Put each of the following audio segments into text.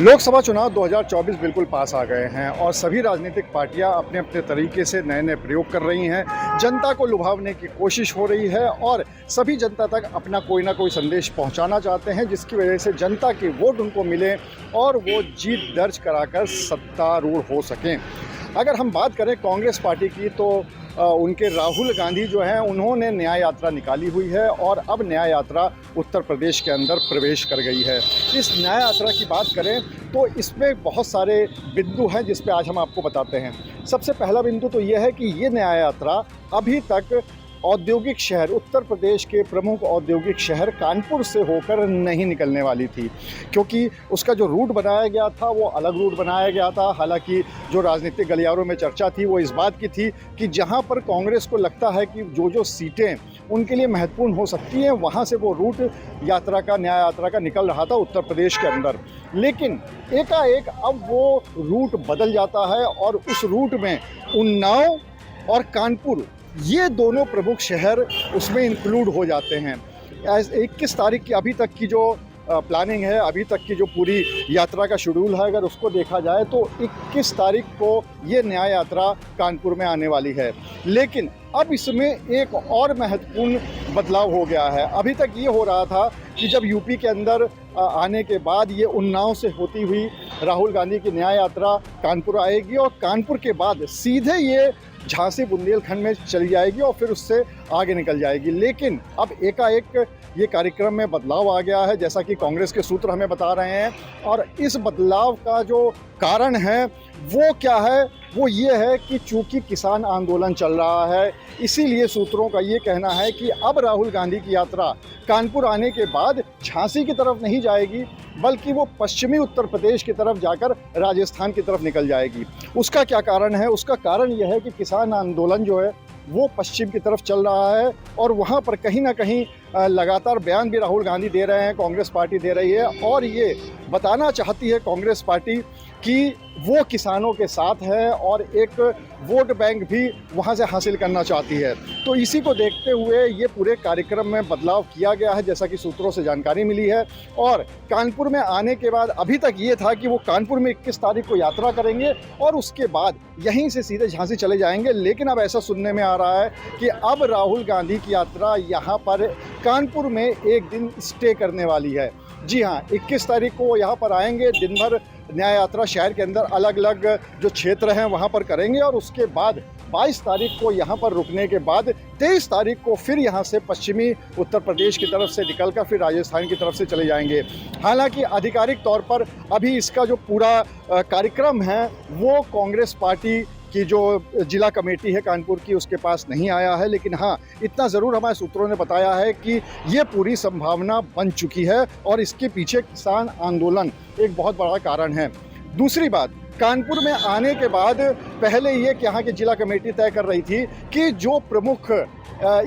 लोकसभा चुनाव 2024 बिल्कुल पास आ गए हैं और सभी राजनीतिक पार्टियां अपने अपने तरीके से नए नए प्रयोग कर रही हैं। जनता को लुभावने की कोशिश हो रही है और सभी जनता तक अपना कोई ना कोई संदेश पहुंचाना चाहते हैं, जिसकी वजह से जनता के वोट उनको मिले और वो जीत दर्ज कराकर सत्तारूढ़ हो सकें। अगर हम बात करें कांग्रेस पार्टी की तो उनके राहुल गांधी जो हैं उन्होंने न्याय यात्रा निकाली हुई है और अब न्याय यात्रा उत्तर प्रदेश के अंदर प्रवेश कर गई है। इस न्याय यात्रा की बात करें तो इसमें बहुत सारे बिंदु हैं जिस पे आज हम आपको बताते हैं। सबसे पहला बिंदु तो ये है कि ये न्याय यात्रा अभी तक औद्योगिक शहर उत्तर प्रदेश के प्रमुख औद्योगिक शहर कानपुर से होकर नहीं निकलने वाली थी, क्योंकि उसका जो रूट बनाया गया था वो अलग रूट बनाया गया था। हालांकि जो राजनीतिक गलियारों में चर्चा थी वो इस बात की थी कि जहां पर कांग्रेस को लगता है कि जो सीटें उनके लिए महत्वपूर्ण हो सकती हैं वहां से वो रूट न्याय यात्रा का निकल रहा था उत्तर प्रदेश के अंदर। लेकिन एकाएक अब वो रूट बदल जाता है और उस रूट में उन्नाव और कानपुर ये दोनों प्रमुख शहर उसमें इंक्लूड हो जाते हैं। 21 तारीख की अभी तक की जो प्लानिंग है, अभी तक की जो पूरी यात्रा का शेड्यूल है, अगर उसको देखा जाए तो 21 तारीख को ये न्याय यात्रा कानपुर में आने वाली है। लेकिन अब इसमें एक और महत्वपूर्ण बदलाव हो गया है। अभी तक ये हो रहा था कि जब यूपी के अंदर आने के बाद ये उन्नाव से होती हुई राहुल गांधी की न्याय यात्रा कानपुर आएगी और कानपुर के बाद सीधे ये झांसी बुंदेलखंड में चली जाएगी और फिर उससे आगे निकल जाएगी। लेकिन अब एकाएक ये कार्यक्रम में बदलाव आ गया है, जैसा कि कांग्रेस के सूत्र हमें बता रहे हैं। और इस बदलाव का जो कारण है वो क्या है, वो ये है कि चूंकि किसान आंदोलन चल रहा है, इसीलिए सूत्रों का ये कहना है कि अब राहुल गांधी की यात्रा कानपुर आने के बाद झांसी की तरफ नहीं जाएगी, बल्कि वो पश्चिमी उत्तर प्रदेश की तरफ जाकर राजस्थान की तरफ निकल जाएगी। उसका क्या कारण है? उसका कारण यह है कि किसान आंदोलन जो है वो पश्चिम की तरफ चल रहा है और वहाँ पर कहीं ना कहीं लगातार बयान भी राहुल गांधी दे रहे हैं, कांग्रेस पार्टी दे रही है और ये बताना चाहती है कांग्रेस पार्टी कि वो किसानों के साथ है और एक वोट बैंक भी वहाँ से हासिल करना चाहती है। तो इसी को देखते हुए ये पूरे कार्यक्रम में बदलाव किया गया है, जैसा कि सूत्रों से जानकारी मिली है। और कानपुर में आने के बाद अभी तक ये था कि वो कानपुर में 21 तारीख को यात्रा करेंगे और उसके बाद यहीं से सीधे झांसी चले जाएंगे। लेकिन अब ऐसा सुनने में आ रहा है कि अब राहुल गांधी की यात्रा यहाँ पर कानपुर में एक दिन स्टे करने वाली है। जी हाँ, 21 तारीख को वो यहाँ पर आएंगे, दिन भर न्याय यात्रा शहर के अंदर अलग अलग जो क्षेत्र हैं वहाँ पर करेंगे और उसके बाद 22 तारीख को यहाँ पर रुकने के बाद 23 तारीख को फिर यहाँ से पश्चिमी उत्तर प्रदेश की तरफ से निकलकर फिर राजस्थान की तरफ से चले जाएंगे। हालांकि आधिकारिक तौर पर अभी इसका जो पूरा कार्यक्रम है वो कांग्रेस पार्टी की जो जिला कमेटी है कानपुर की उसके पास नहीं आया है। लेकिन हाँ, इतना ज़रूर हमारे सूत्रों ने बताया है कि ये पूरी संभावना बन चुकी है और इसके पीछे किसान आंदोलन एक बहुत बड़ा कारण है। दूसरी बात, कानपुर में आने के बाद पहले ये कि यहाँ की जिला कमेटी तय कर रही थी कि जो प्रमुख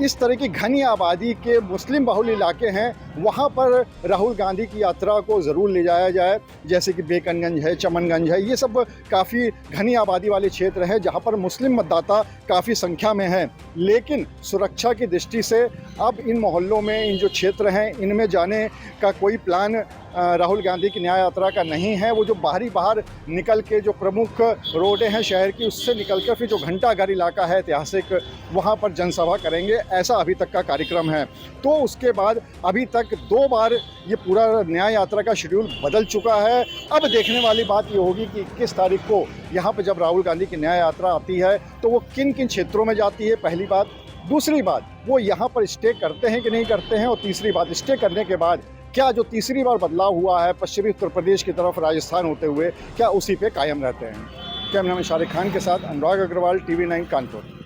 इस तरह की घनी आबादी के मुस्लिम बहुल इलाके हैं वहाँ पर राहुल गांधी की यात्रा को ज़रूर ले जाया जाए, जैसे कि बेकनगंज है, चमनगंज है, ये सब काफ़ी घनी आबादी वाले क्षेत्र हैं जहाँ पर मुस्लिम मतदाता काफ़ी संख्या में हैं। लेकिन सुरक्षा की दृष्टि से अब इन मोहल्लों में, इन जो क्षेत्र हैं, इनमें जाने का कोई प्लान राहुल गांधी की न्याय यात्रा का नहीं है। वो जो बाहर निकल के जो प्रमुख रोडें हैं शहर की, उससे निकलकर फिर जो घंटाघर इलाका है ऐतिहासिक, वहाँ पर जनसभा करेंगे, ऐसा अभी तक का कार्यक्रम है। तो उसके बाद अभी तक 2 बार ये पूरा न्याय यात्रा का शेड्यूल बदल चुका है। अब देखने वाली बात ये होगी कि 21 तारीख को यहाँ पर जब राहुल गांधी की न्याय यात्रा आती है तो वो किन किन क्षेत्रों में जाती है, पहली बात। दूसरी बात, वो यहाँ पर स्टे करते हैं कि नहीं करते हैं। और तीसरी बात, स्टे करने के बाद क्या जो तीसरी बार बदलाव हुआ है पश्चिमी उत्तर प्रदेश की तरफ राजस्थान होते हुए, क्या उसी पे कायम रहते हैं। कैमरामैन शारिक खान के साथ अनुराग अग्रवाल, TV9 कानपुर।